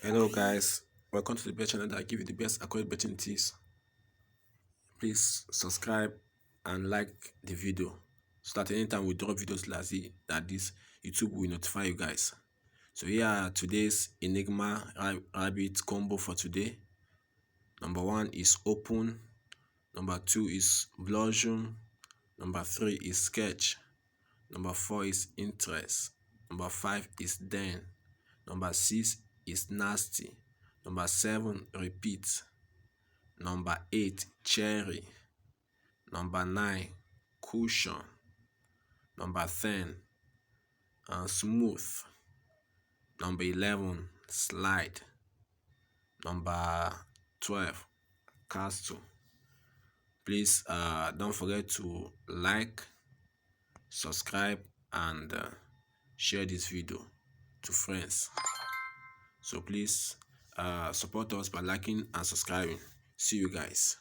Hello guys, welcome to the bet channel that give you the best accurate betting tips. Please subscribe and like the video so that anytime we drop videos like this, YouTube will notify you guys. So here are today's enigma rabbit combo for today. Number 1 is open, number 2 is blossom, number 3 is sketch, number 4 is interest, number 5 is den, number 6 is nasty, number 7 repeat, number 8 cherry, number 9 cushion, number 10 smooth, number 11 slide, number 12 castle. Please don't forget to like, subscribe and share this video to friends. So please support us by liking and subscribing. See you guys.